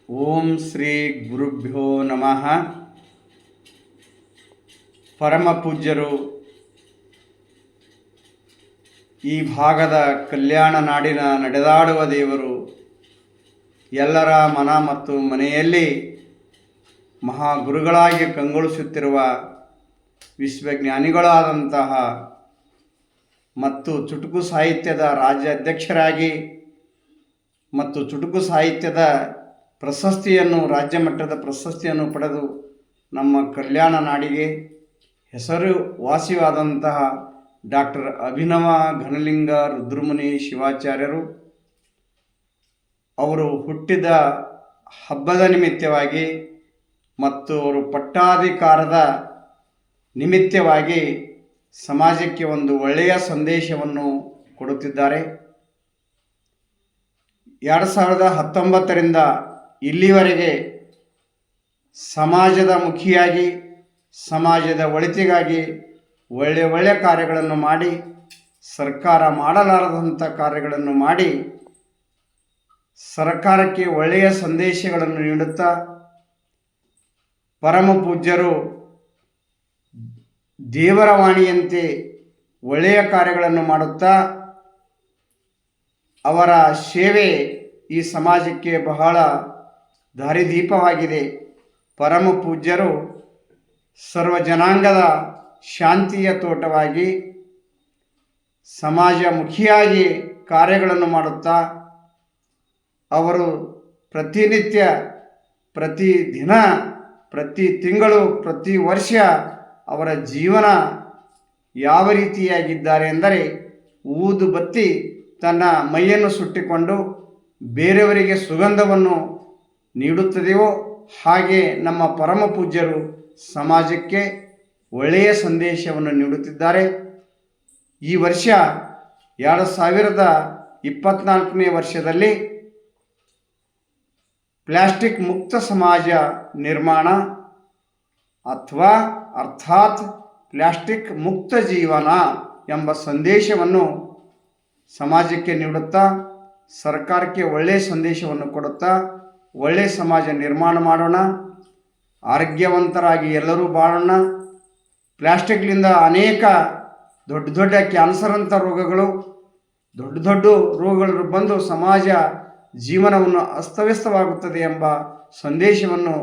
ಓಂ ಶ್ರೀ ಗುರುಭ್ಯೋ ನಮಃ. ಪರಮ ಪೂಜ್ಯರು ಈ ಭಾಗದ ಕಲ್ಯಾಣ ನಾಡಿನ ನಡೆದಾಡುವ ದೇವರು, ಎಲ್ಲರ ಮನ ಮತ್ತು ಮನೆಯಲ್ಲಿ ಮಹಾಗುರುಗಳಾಗಿ ಕಂಗೊಳಿಸುತ್ತಿರುವ ವಿಶ್ವಜ್ಞಾನಿಗಳಾದಂತಹ ಮತ್ತು ಚುಟುಕು ಸಾಹಿತ್ಯದ ರಾಜ್ಯ ಅಧ್ಯಕ್ಷರಾಗಿ ಮತ್ತು ಚುಟುಕು ಸಾಹಿತ್ಯದ ಪ್ರಶಸ್ತಿಯನ್ನು, ರಾಜ್ಯ ಮಟ್ಟದ ಪ್ರಶಸ್ತಿಯನ್ನು ಪಡೆದು ನಮ್ಮ ಕಲ್ಯಾಣ ನಾಡಿಗೆ ಹೆಸರುವಾಸಿಯಾದಂತಹ ಡಾಕ್ಟರ್ ಅಭಿನವ ಘನಲಿಂಗ ರುದ್ರಮುನಿ ಶಿವಾಚಾರ್ಯರು ಅವರು ಹುಟ್ಟಿದ ಹಬ್ಬದ ನಿಮಿತ್ತವಾಗಿ ಮತ್ತು ಅವರು ಪಟ್ಟಾಧಿಕಾರದ ನಿಮಿತ್ತವಾಗಿ ಸಮಾಜಕ್ಕೆ ಒಂದು ಒಳ್ಳೆಯ ಸಂದೇಶವನ್ನು ಕೊಡುತ್ತಿದ್ದಾರೆ. 2019ರಿಂದ ಇಲ್ಲಿವರೆಗೆ ಸಮಾಜದ ಮುಖಿಯಾಗಿ, ಸಮಾಜದ ಒಳಿತಿಗಾಗಿ ಒಳ್ಳೆಯ ಕಾರ್ಯಗಳನ್ನು ಮಾಡಿ, ಸರ್ಕಾರ ಮಾಡಲಾರದಂಥ ಕಾರ್ಯಗಳನ್ನು ಮಾಡಿ, ಸರ್ಕಾರಕ್ಕೆ ಒಳ್ಳೆಯ ಸಂದೇಶಗಳನ್ನು ನೀಡುತ್ತಾ ಪರಮ ಪೂಜ್ಯರು ದೇವರ ವಾಣಿಯಂತೆ ಒಳ್ಳೆಯ ಕಾರ್ಯಗಳನ್ನು ಮಾಡುತ್ತಾ ಅವರ ಸೇವೆ ಈ ಸಮಾಜಕ್ಕೆ ಬಹಳ ದಾರಿದೀಪವಾಗಿದೆ. ಪರಮ ಪೂಜ್ಯರು ಸರ್ವ ಜನಾಂಗದ ಶಾಂತಿಯ ತೋಟವಾಗಿ ಸಮಾಜಮುಖಿಯಾಗಿ ಕಾರ್ಯಗಳನ್ನು ಮಾಡುತ್ತಾ ಅವರು ಪ್ರತಿನಿತ್ಯ, ಪ್ರತಿದಿನ, ಪ್ರತಿ ತಿಂಗಳು, ಪ್ರತಿ ವರ್ಷ ಅವರ ಜೀವನ ಯಾವ ರೀತಿಯಾಗಿದ್ದಾರೆ ಎಂದರೆ, ಊದು ಬತ್ತಿ ತನ್ನ ಮೈಯನ್ನು ಸುಟ್ಟಿಕೊಂಡು ಬೇರೆಯವರಿಗೆ ಸುಗಂಧವನ್ನು ನೀಡುತ್ತದೆಯೋ ಹಾಗೆ ನಮ್ಮ ಪರಮ ಪೂಜ್ಯರು ಸಮಾಜಕ್ಕೆ ಒಳ್ಳೆಯ ಸಂದೇಶವನ್ನು ನೀಡುತ್ತಿದ್ದಾರೆ. ಈ ವರ್ಷ 2024ನೇ ವರ್ಷದಲ್ಲಿ ಪ್ಲಾಸ್ಟಿಕ್ ಮುಕ್ತ ಸಮಾಜ ನಿರ್ಮಾಣ ಅರ್ಥಾತ್ ಪ್ಲಾಸ್ಟಿಕ್ ಮುಕ್ತ ಜೀವನ ಎಂಬ ಸಂದೇಶವನ್ನು ಸಮಾಜಕ್ಕೆ ನೀಡುತ್ತಾ, ಸರ್ಕಾರಕ್ಕೆ ಒಳ್ಳೆಯ ಸಂದೇಶವನ್ನು ಕೊಡುತ್ತಾ ಒಳ್ಳೆಯ ಸಮಾಜ ನಿರ್ಮಾಣ ಮಾಡೋಣ, ಆರೋಗ್ಯವಂತರಾಗಿ ಎಲ್ಲರೂ ಬಾಳೋಣ. ಪ್ಲಾಸ್ಟಿಕ್ನಿಂದ ಅನೇಕ ದೊಡ್ಡ ಕ್ಯಾನ್ಸರ್ ಅಂಥ ರೋಗಗಳು, ದೊಡ್ಡ ರೋಗಗಳು ಬಂದು ಸಮಾಜ ಜೀವನವನ್ನು ಅಸ್ತವ್ಯಸ್ತವಾಗುತ್ತದೆ ಎಂಬ ಸಂದೇಶವನ್ನು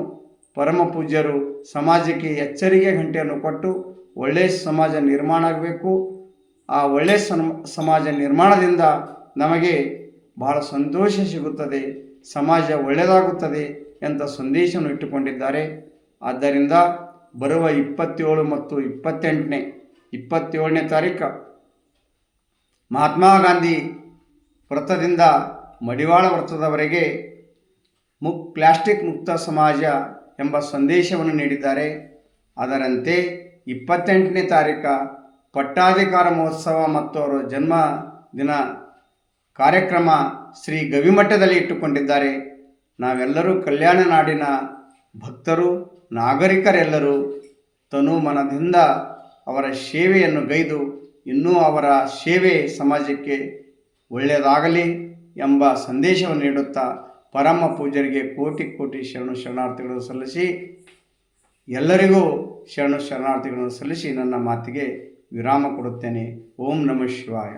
ಪರಮ ಪೂಜ್ಯರು ಸಮಾಜಕ್ಕೆ ಎಚ್ಚರಿಕೆ ಗಂಟೆಯನ್ನು ಕೊಟ್ಟು ಒಳ್ಳೆಯ ಸಮಾಜ ನಿರ್ಮಾಣ ಆಗಬೇಕು. ಆ ಒಳ್ಳೆಯ ಸಮಾಜ ನಿರ್ಮಾಣದಿಂದ ನಮಗೆ ಬಹಳ ಸಂತೋಷ ಸಿಗುತ್ತದೆ, ಸಮಾಜ ಒಳ್ಳೆಯದಾಗುತ್ತದೆ ಎಂಥ ಸಂದೇಶವನ್ನು ಇಟ್ಟುಕೊಂಡಿದ್ದಾರೆ. ಆದ್ದರಿಂದ ಬರುವ 27 ಮತ್ತು 27ನೇ ತಾರೀಕು ಮಹಾತ್ಮ ಗಾಂಧಿ ವೃತ್ತದಿಂದ ಮಡಿವಾಳ ವೃತ್ತದವರೆಗೆ ಪ್ಲಾಸ್ಟಿಕ್ ಮುಕ್ತ ಸಮಾಜ ಎಂಬ ಸಂದೇಶವನ್ನು ನೀಡಿದ್ದಾರೆ. ಅದರಂತೆ 28ನೇ ತಾರೀಕು ಪಟ್ಟಾಧಿಕಾರ ಮಹೋತ್ಸವ ಮತ್ತು ಅವರ ಜನ್ಮದಿನ ಕಾರ್ಯಕ್ರಮ ಶ್ರೀ ಗವಿಮಠದಲ್ಲಿ ಇಟ್ಟುಕೊಂಡಿದ್ದಾರೆ. ನಾವೆಲ್ಲರೂ ಕಲ್ಯಾಣ ನಾಡಿನ ಭಕ್ತರು, ನಾಗರಿಕರೆಲ್ಲರೂ ತನು ಮನದಿಂದ ಅವರ ಸೇವೆಯನ್ನು ಗೈದು ಇನ್ನೂ ಅವರ ಸೇವೆ ಸಮಾಜಕ್ಕೆ ಒಳ್ಳೆಯದಾಗಲಿ ಎಂಬ ಸಂದೇಶವನ್ನು ನೀಡುತ್ತಾ ಪರಮ ಪೂಜ್ಯರಿಗೆ ಕೋಟಿ ಶರಣಾರ್ಥಿಗಳನ್ನು ಸಲ್ಲಿಸಿ, ಎಲ್ಲರಿಗೂ ಶರಣಾರ್ಥಿಗಳನ್ನು ಸಲ್ಲಿಸಿ ನನ್ನ ಮಾತಿಗೆ ವಿರಾಮ ಕೊಡುತ್ತೇನೆ. ಓಂ ನಮಃ ಶಿವಾಯ.